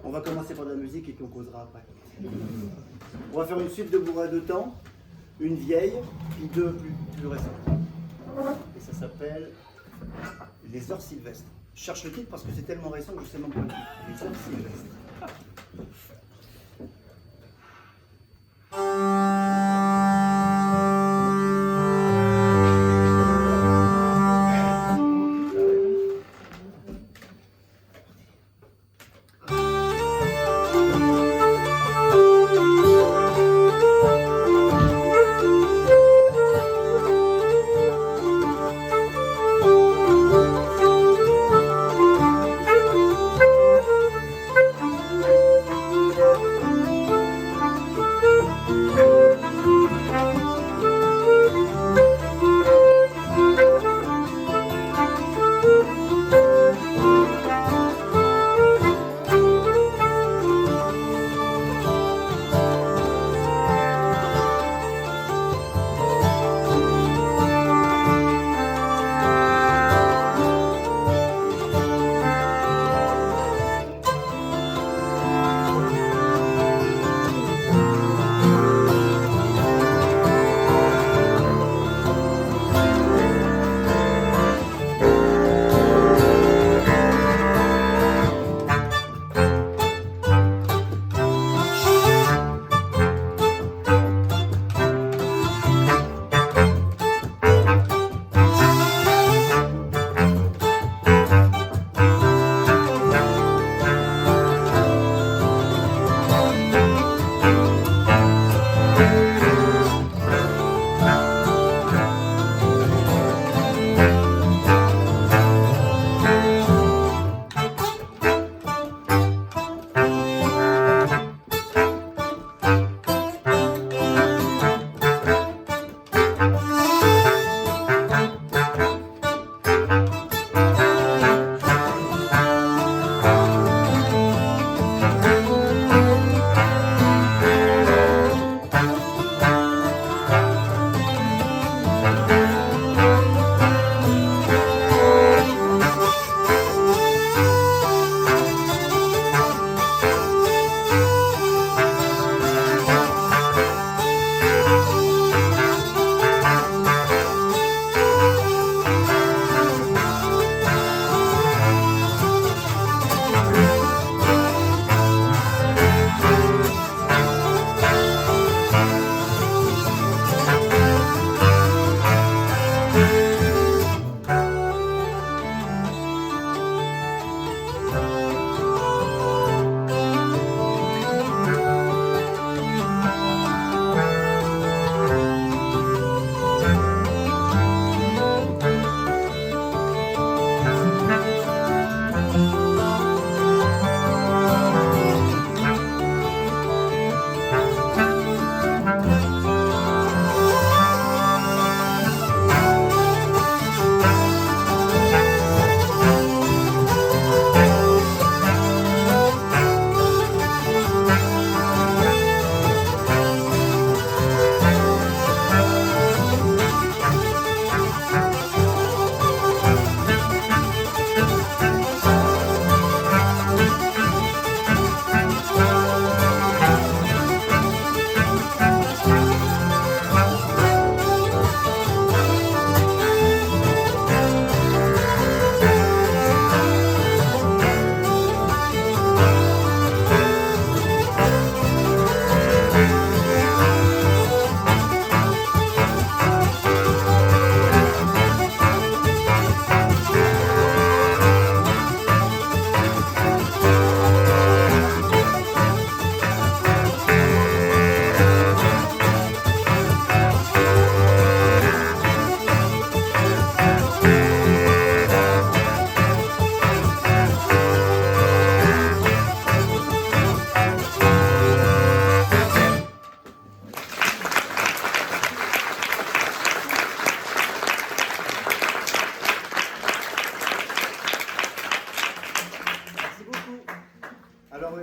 On va commencer par de la musique et puis on causera après. On va faire une suite de bourrées de temps, une vieille, puis deux plus récentes. Et ça s'appelle Les Heures Sylvestres. Je cherche le titre parce que c'est tellement récent que je sais même pas le titre. Les Heures Sylvestres.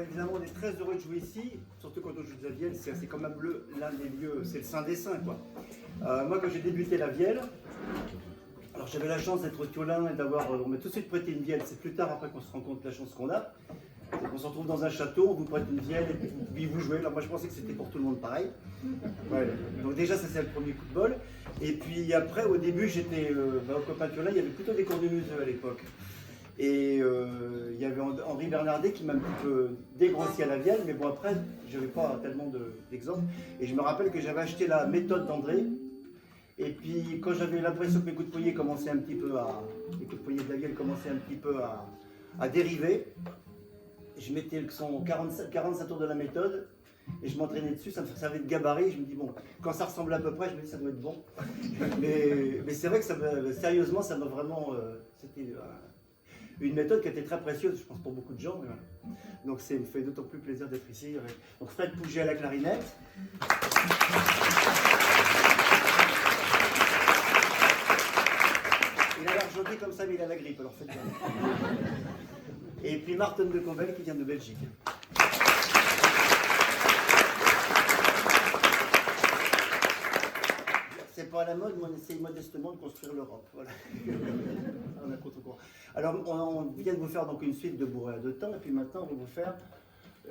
évidemment, on est très heureux de jouer ici, surtout quand on joue de la vielle, c'est quand même l'un des lieux, c'est le Saint des Saints, quoi. Moi, quand j'ai débuté la vielle, Alors j'avais la chance d'être au Thiolin et d'avoir, on m'a tout de suite prêté une vielle, c'est plus tard après qu'on se rend compte de la chance qu'on a. Donc on se retrouve dans un château, on vous prête une vielle et puis vous jouez. Alors moi je pensais que c'était pour tout le monde pareil. Ouais. Donc déjà ça c'est le premier coup de bol. Et puis après au début j'étais au copain Thiolin, il y avait plutôt des cours de museu à l'époque. Et il y avait Henri Bernardet qui m'a un petit peu dégrossi à la vielle, mais bon après j'avais pas tellement d'exemples. Et je me rappelle que j'avais acheté la méthode d'André. Et puis quand j'avais l'impression que mes coups de poignet commençaient un petit peu les coups de poignet de la vielle commençaient un petit peu à dériver, je mettais son 45 tours de la méthode et je m'entraînais dessus, ça me servait de gabarit. Je me dis bon, quand ça ressemble à peu près, je me dis ça doit être bon. Mais c'est vrai que sérieusement, ça m'a vraiment, c'était une méthode qui était très précieuse, je pense pour beaucoup de gens. Voilà. Donc ça me fait d'autant plus plaisir d'être ici. Donc Fred Pouget à la clarinette. Il a l'air joli comme ça, mais il a la grippe, alors faites bien. Et puis Martin de Combel qui vient de Belgique. C'est pas à la mode, mais on essaye modestement de construire l'Europe. Voilà. On a contre-courant. Alors, on vient de vous faire donc une suite de bourrées à deux temps, et puis maintenant, on va vous faire.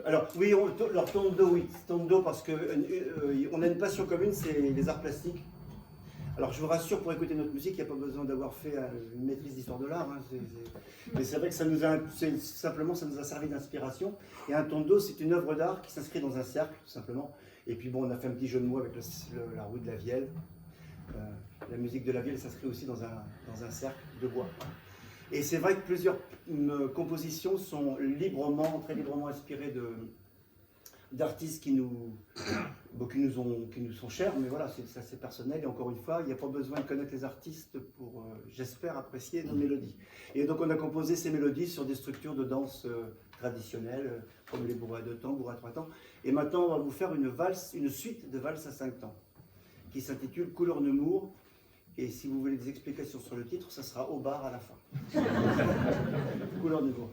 Alors, oui, leur tondo, oui, tondo, parce qu'on a une passion commune, c'est les arts plastiques. Alors je vous rassure, pour écouter notre musique, il n'y a pas besoin d'avoir fait une maîtrise d'histoire de l'art. Hein, mais c'est vrai que ça nous a servi d'inspiration. Et un tondo, c'est une œuvre d'art qui s'inscrit dans un cercle, tout simplement. Et puis bon, on a fait un petit jeu de mots avec la roue de la vielle. La musique de la vielle s'inscrit aussi dans un cercle de bois. Et c'est vrai que plusieurs compositions sont très librement inspirées d'artistes qui nous sont chers, mais voilà, c'est assez personnel. Et encore une fois, il n'y a pas besoin de connaître les artistes pour, j'espère, apprécier nos mélodies. Et donc on a composé ces mélodies sur des structures de danse traditionnelles, comme les bourrées à deux temps, bourrées à trois temps. Et maintenant, on va vous faire une suite de valses à 5 temps, qui s'intitule Couleur Nemours. Et si vous voulez des explications sur le titre, ça sera au bar à la fin. Couleur Nemours.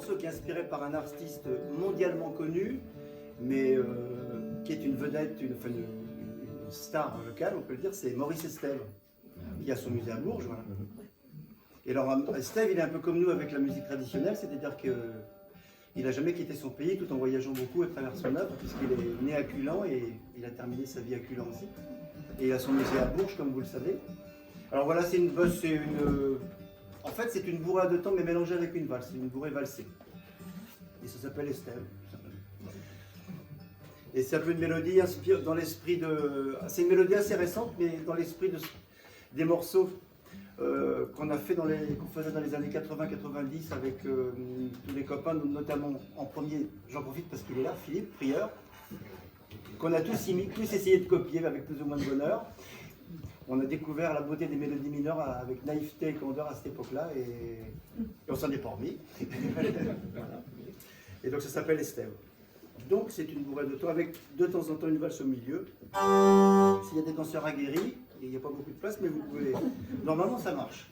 morceau qui est inspiré par un artiste mondialement connu, mais qui est une vedette, une star locale, on peut le dire, c'est Maurice Estève, qui a son musée à Bourges. Voilà. Et alors, Estève, il est un peu comme nous avec la musique traditionnelle, c'est-à-dire qu'il n'a jamais quitté son pays tout en voyageant beaucoup à travers son œuvre, puisqu'il est né à Culan et il a terminé sa vie à Culan aussi. Et il a son musée à Bourges, comme vous le savez. Alors voilà, en fait, c'est une bourrée à deux temps, mais mélangée avec une valse. C'est une bourrée valsée. Et ça s'appelle Estève. Et c'est un peu une mélodie dans l'esprit de... C'est une mélodie assez récente, mais dans l'esprit des morceaux qu'on faisait dans les années 80-90 avec tous les copains, notamment en premier, j'en profite parce qu'il est là, Philippe, prieur, qu'on a tous essayé de copier avec plus ou moins de bonheur. On a découvert la beauté des mélodies mineures avec naïveté et candeur à cette époque-là, et on s'en est pas remis. Voilà. Et donc ça s'appelle Estève. Donc c'est une bourrée de temps avec de temps en temps une valse au milieu. S'il y a des danseurs aguerris, il n'y a pas beaucoup de place, mais vous pouvez... Normalement ça marche.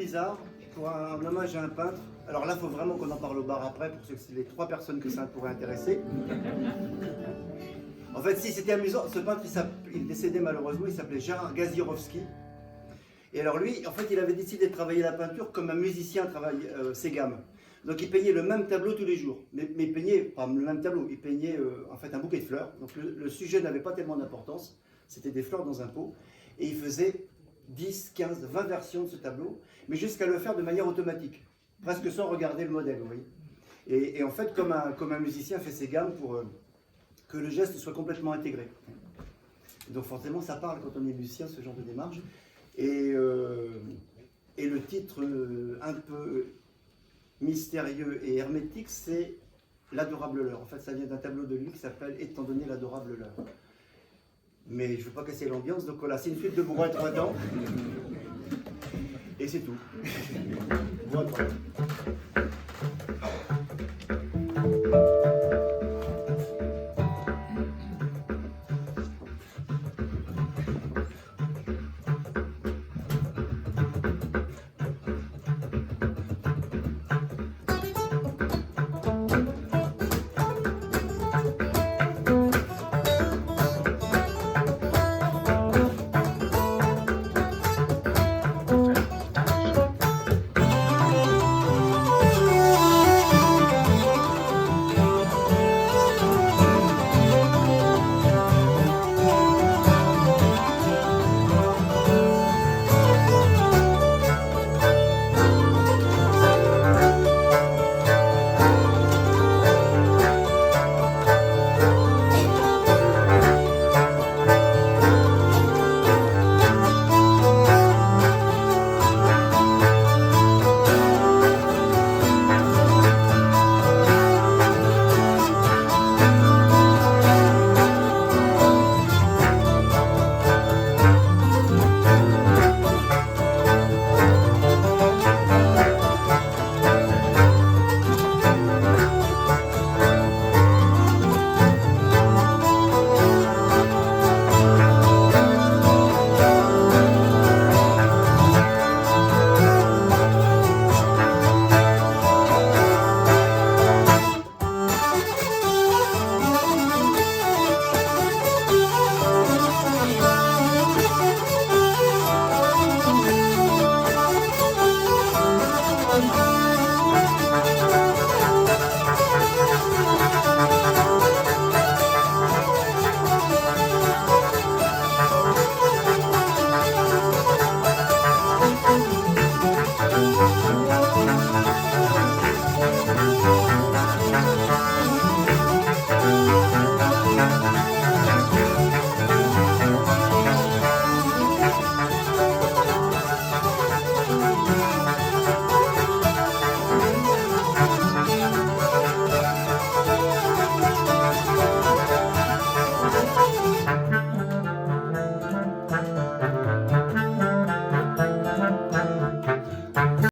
bizarre pour un hommage à un peintre. Alors là, il faut vraiment qu'on en parle au bar après pour les 3 personnes que ça pourrait intéresser. En fait, si c'était amusant, ce peintre, il est décédé malheureusement, il s'appelait Gérard Gazirovski. Et alors lui, en fait, il avait décidé de travailler la peinture comme un musicien travaille ses gammes. Donc il peignait le même tableau tous les jours. Mais il peignait pas le même tableau, il peignait en fait un bouquet de fleurs. Donc le sujet n'avait pas tellement d'importance, c'était des fleurs dans un pot. Et il faisait 10, 15, 20 versions de ce tableau, mais jusqu'à le faire de manière automatique, presque sans regarder le modèle, vous voyez. Et en fait, comme un musicien fait ses gammes pour que le geste soit complètement intégré. Donc forcément, ça parle quand on est musicien, ce genre de démarche. Et le titre un peu mystérieux et hermétique, c'est l'adorable leurre. En fait, ça vient d'un tableau de lui qui s'appelle « Étant donné l'adorable leurre ». Mais je ne veux pas casser l'ambiance, donc voilà, c'est une suite de bourrin 3 temps. Et c'est tout. Bourrin 3 temps.